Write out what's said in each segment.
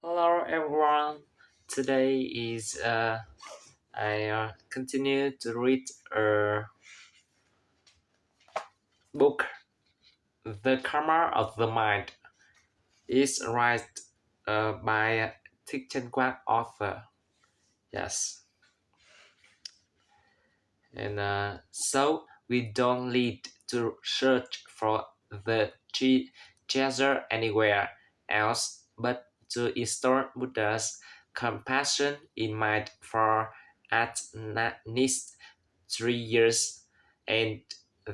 Hello everyone. Today is I continue to read a book. The Karma of the Mind is right by Thich Quang author. Yes, and so we don't need to search for the treasure anywhere else, but to install Buddha's compassion in mind for at least 3 years, and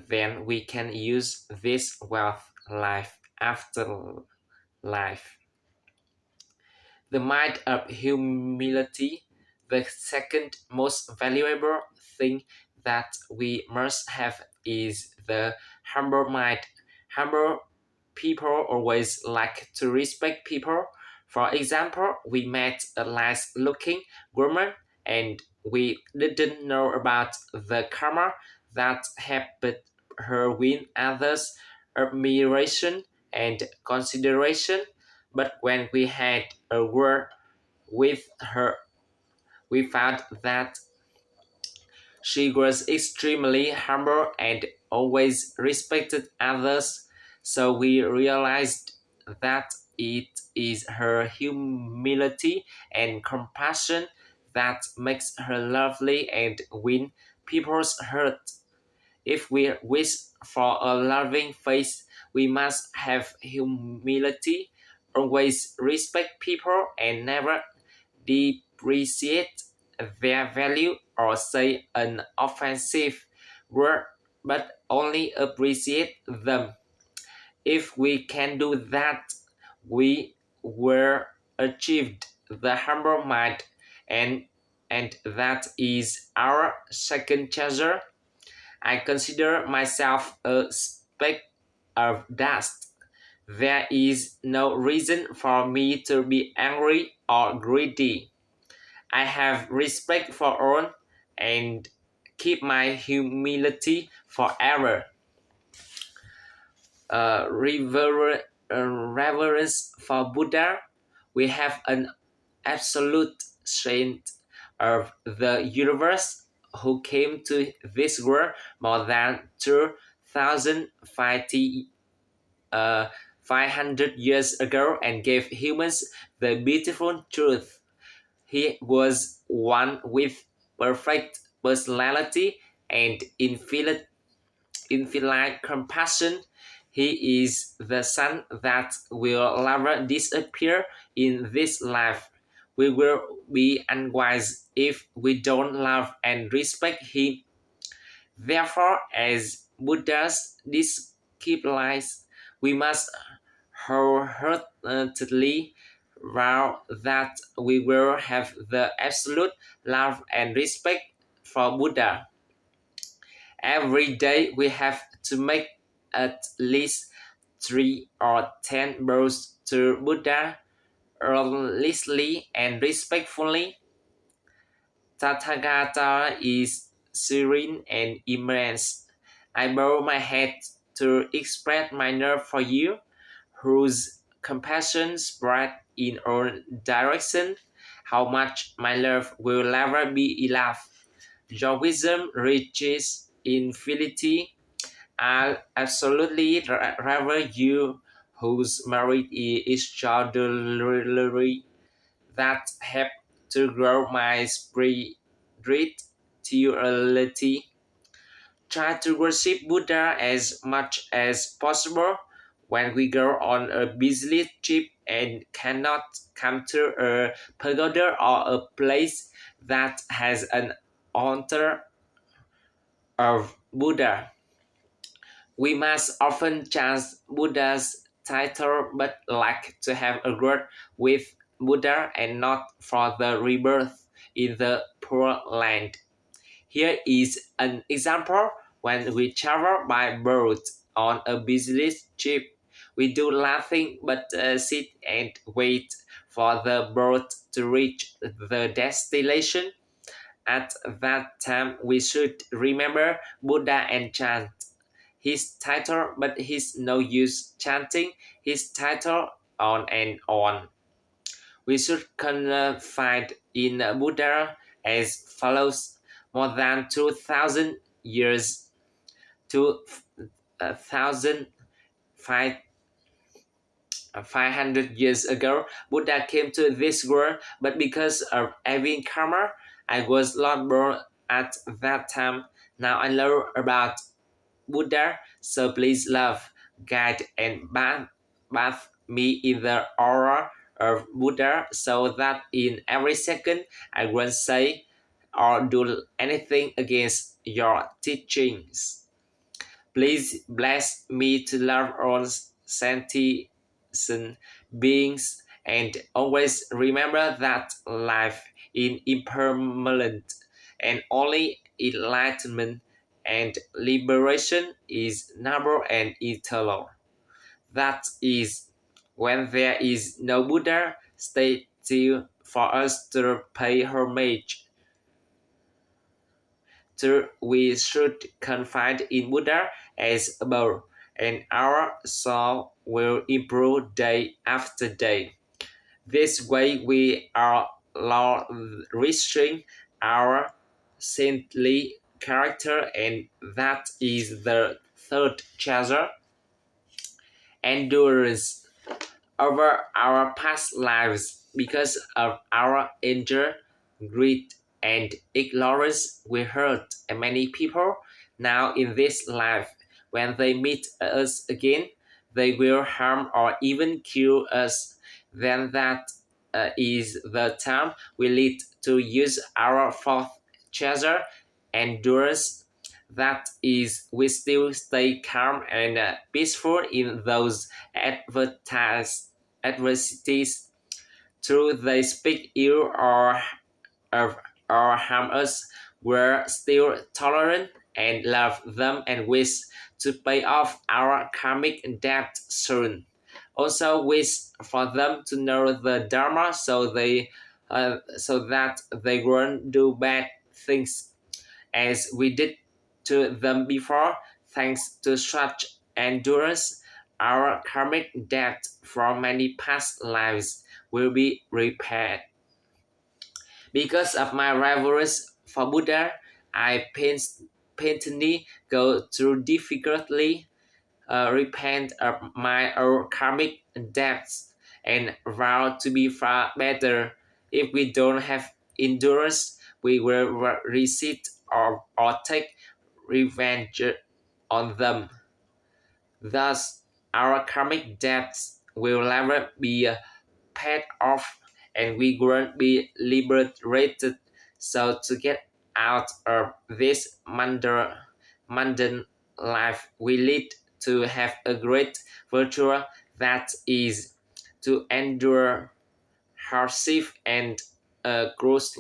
then we can use this wealth life after life. The mind of humility, the second most valuable thing that we must have is the humble mind. Humble people always like to respect people. For example, we met a nice looking woman and we didn't know about the karma that helped her win others' admiration and consideration. But when we had a word with her, we found that she was extremely humble and always respected others. So we realized that it is her humility and compassion that makes her lovely and win people's heart. If we wish for a loving face, we must have humility, always respect people, and never depreciate their value or say an offensive word, but only appreciate them. If we can do that, we will achieved the humble mind, and that is our second treasure. I consider myself a speck of dust. There is no reason for me to be angry or greedy. I have respect for all and keep my humility forever. Reverence for Buddha, we have an absolute saint of the universe who came to this world more than 2,050 500 years ago and gave humans the beautiful truth. He was one with perfect personality and infinite compassion. He is the sun that will never disappear in this life. We will be unwise if we don't love and respect him. Therefore, as Buddha's disciples, we must wholeheartedly vow that we will have the absolute love and respect for Buddha. Every day we have to make at least 3 or 10 bows to Buddha earnestly and respectfully. Tathagata is serene and immense. I bow my head to express my love for you, whose compassion spread in all directions. How much my love will never be enough. Your wisdom reaches infinity. I absolutely rever you, whose merit is extraordinary, that help to grow my spirituality. Try to worship Buddha as much as possible. When we go on a busy trip and cannot come to a pagoda or a place that has an altar of Buddha, we must often chant Buddha's title but like to have a word with Buddha and not for the rebirth in the Poor Land. Here is an example when we travel by boat on a business trip. We do nothing but sit and wait for the boat to reach the destination. At that time, we should remember Buddha and chant his title, but he's no use chanting his title on and on. We should confide in Buddha as follows: more than 2,000 years, 2,500 years ago, Buddha came to this world, but because of having karma, I was not born at that time. Now I learn about Buddha, so please love, guide, and bath me in the aura of Buddha so that in every second I won't say or do anything against your teachings. Please bless me to love all sentient beings and always remember that life is impermanent and only enlightenment and liberation is noble and eternal. That is, when there is no Buddha, stay still for us to pay homage to. We should confide in Buddha as above, and our soul will improve day after day. This way, we are reaching our saintly character, and that is the third treasure, endurance over our past lives. Because of our anger, greed, and ignorance, we hurt many people. Now, in this life, when they meet us again, they will harm or even kill us. Then that is the time we need to use our fourth treasure, endurance. That is, we still stay calm and peaceful in those adversities. True, they speak ill or, or harm us, we're still tolerant and love them and wish to pay off our karmic debt soon. Also wish for them to know the Dharma so that they won't do bad things as we did to them before. Thanks to such endurance, our karmic debt from many past lives will be repaired. Because of my reverence for Buddha, I patiently go through difficultly, repent of my own karmic debts, and vow to be far better. If we don't have endurance, we will receive or take revenge on them. Thus, our karmic debts will never be paid off and we won't be liberated. So, to get out of this mundane life, we need to have a great virtue, that is, to endure hardship and close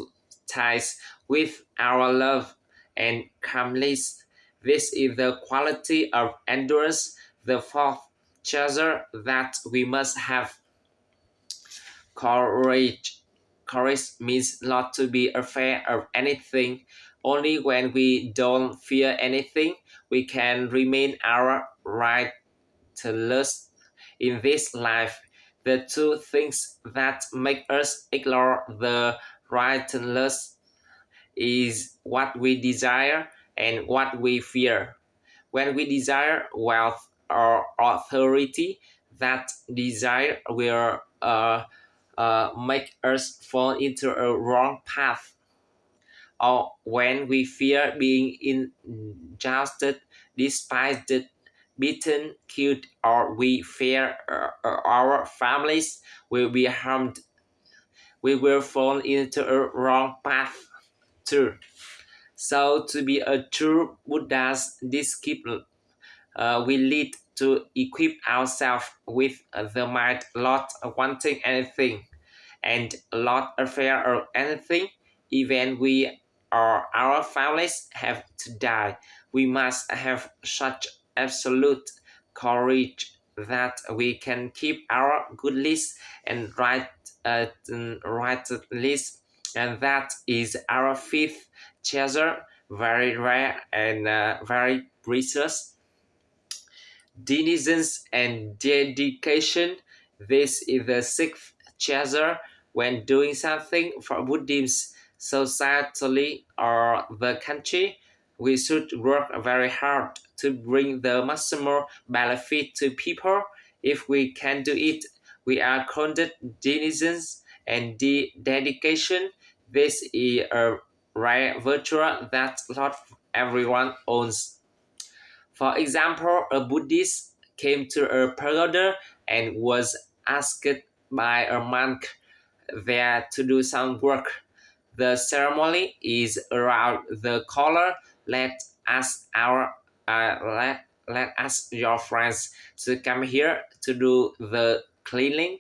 ties with our love and calmness. This is the quality of endurance, the fourth treasure that we must have. Courage. Courage means not to be afraid of anything. Only when we don't fear anything, we can remain our righteous in this life. The two things that make us ignore the righteousness is what we desire and what we fear. When we desire wealth or authority, that desire will make us fall into a wrong path. Or when we fear being injustice, despised, beaten, killed, or we fear our families will be harmed, we will fall into a wrong path too. So, to be a true Buddha's disciple, we need to equip ourselves with the mind not wanting anything and not afraid of anything. Even we or our families have to die, we must have such absolute courage that we can keep our good list and right list, and that is our fifth treasure, very rare and very precious. Diligence and dedication. This is the sixth treasure, when doing something for Buddhism society or the country, we should work very hard to bring the maximum benefit to people. If we can do it, we are called diligence and dedication. This is a rare virtue that not everyone owns. For example, a Buddhist came to a pagoda and was asked by a monk there to do some work. The ceremony is around the color. Let us our let us your friends to come here to do the cleaning.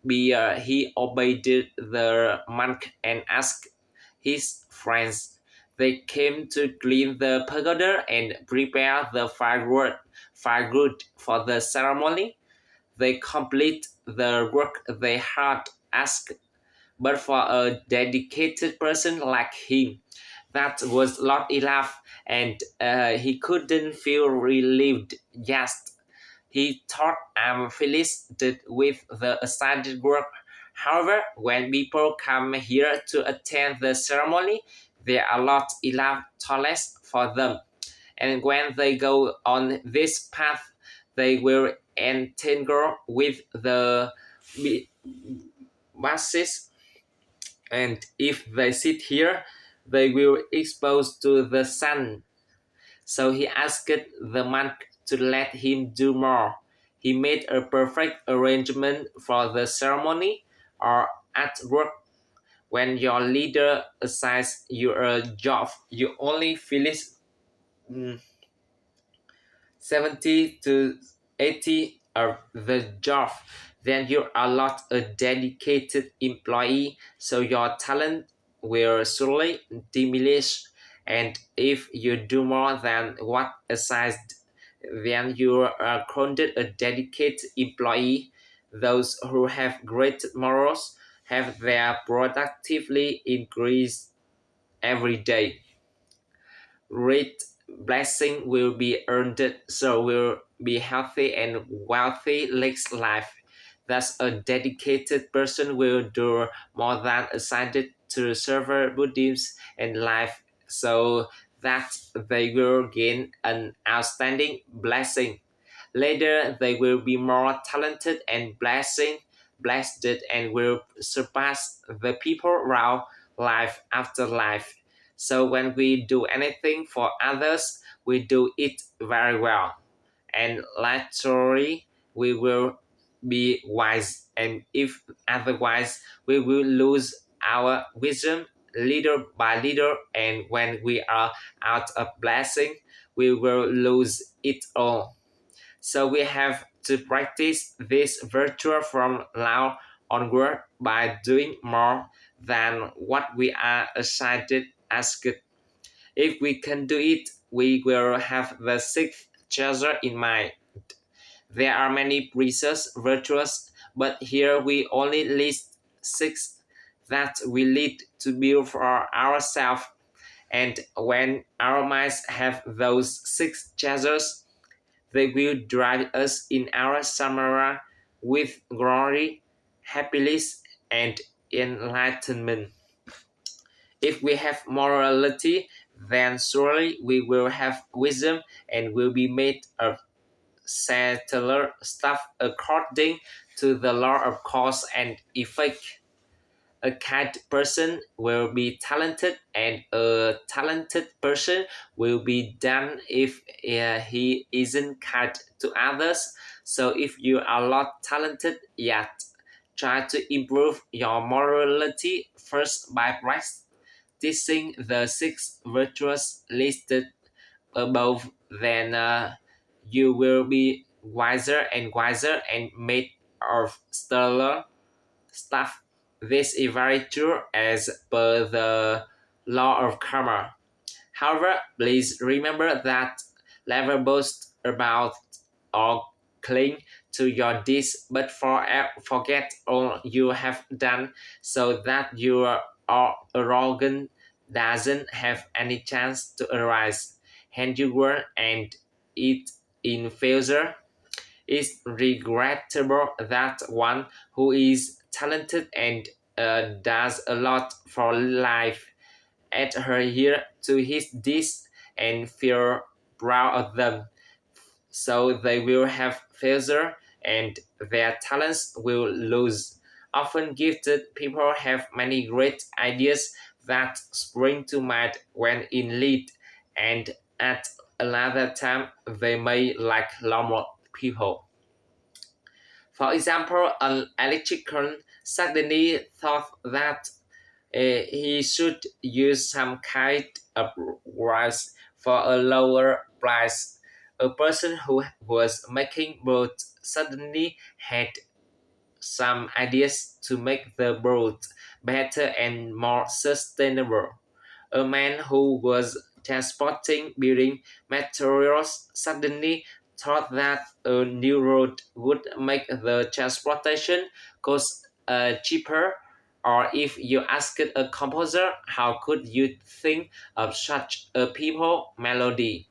He obeyed the monk and asked his friends. They came to clean the pagoda and prepare the firewood for the ceremony. They complete the work they had asked, but for a dedicated person like him, that was not enough, and he couldn't feel relieved. Yes, he thought I'm finished with the assigned work. However, when people come here to attend the ceremony, there are not enough toilets for them. And when they go on this path, they will entangle with the masses. And if they sit here, they will expose to the sun. So he asked the monk to let him do more. He made a perfect arrangement for the ceremony or at work. When your leader assigns you a job, you only finish 70 to 80 of the job, then you are not a dedicated employee, so your talent will surely diminish. And if you do more than what assigned, then you are called a dedicated employee. Those who have great morals have their productively increased every day. Great blessing will be earned, so will be healthy and wealthy next life. Thus, a dedicated person will do more than assigned to serve Buddhism and life, so that they will gain an outstanding blessing. Later, they will be more talented and blessed, and will surpass the people around life after life. So when we do anything for others, we do it very well. And naturally, we will be wise. And if otherwise, we will lose our wisdom little by little. And when we are out of blessing, we will lose it all. So we have to practice this virtue from now onward by doing more than what we are assigned asked. If we can do it, we will have the sixth treasure in mind. There are many precious virtues, but here we only list six that we need to build for ourselves. And when our minds have those six treasures, they will drive us in our samara with glory, happiness, and enlightenment. If we have morality, then surely we will have wisdom and will be made of settler stuff according to the law of cause and effect. A kind person will be talented, and a talented person will be damned if he isn't kind to others. So if you are not talented yet, try to improve your morality first by practicing the six virtues listed above. Then you will be wiser and made of stellar stuff. This is very true as per the law of karma. However, please remember that never boast about or cling to your deeds, but forget all you have done, so that your arrogance doesn't have any chance to arise. Handiwork and it in failure. It's regrettable that one who is talented and does a lot for life. Add her here to his dish and feel proud of them. So they will have failure and their talents will lose. Often gifted people have many great ideas that spring to mind when in lead, and at another time they may lack normal people. For example, an electrician suddenly thought that he should use some kind of rice for a lower price. A person who was making bread suddenly had some ideas to make the bread better and more sustainable. A man who was transporting building materials suddenly thought that a new road would make the transportation cost cheaper. Or if you asked a composer, how could you think of such a people melody?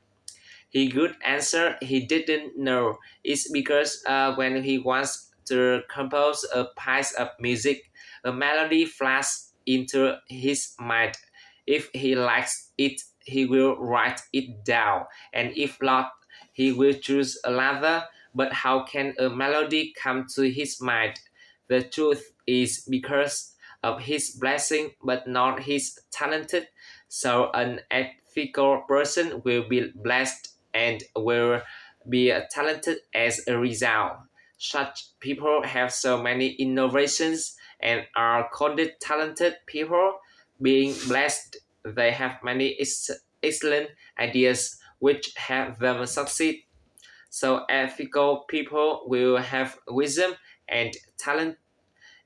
He could answer he didn't know. It's because when he wants to compose a piece of music, a melody flashes into his mind. If he likes it, he will write it down, and if not, he will choose another. But how can a melody come to his mind? The truth is because of his blessing, but not his talented. So an ethical person will be blessed and will be talented as a result. Such people have so many innovations and are called talented people. Being blessed, they have many excellent ideas which help them succeed. So ethical people will have wisdom and talent.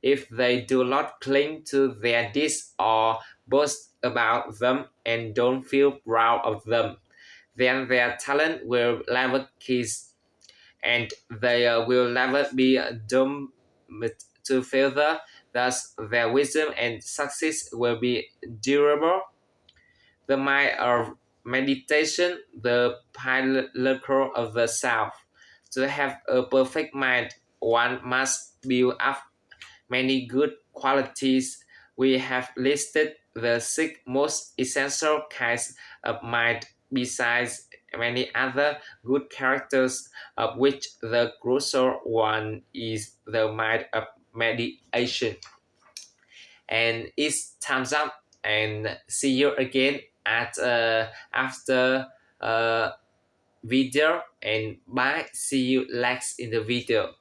If they do not cling to their deeds or boast about them and don't feel proud of them, then their talent will never cease, and they will never be doomed to failure. Thus, their wisdom and success will be durable. The mind of meditation, the pinnacle of the self. To have a perfect mind, one must build up many good qualities. We have listed the six most essential kinds of mind besides many other good characters, of which the crucial one is the mind of meditation. And it's time's up, and see you again at after uh, video, and bye, see you next in the video.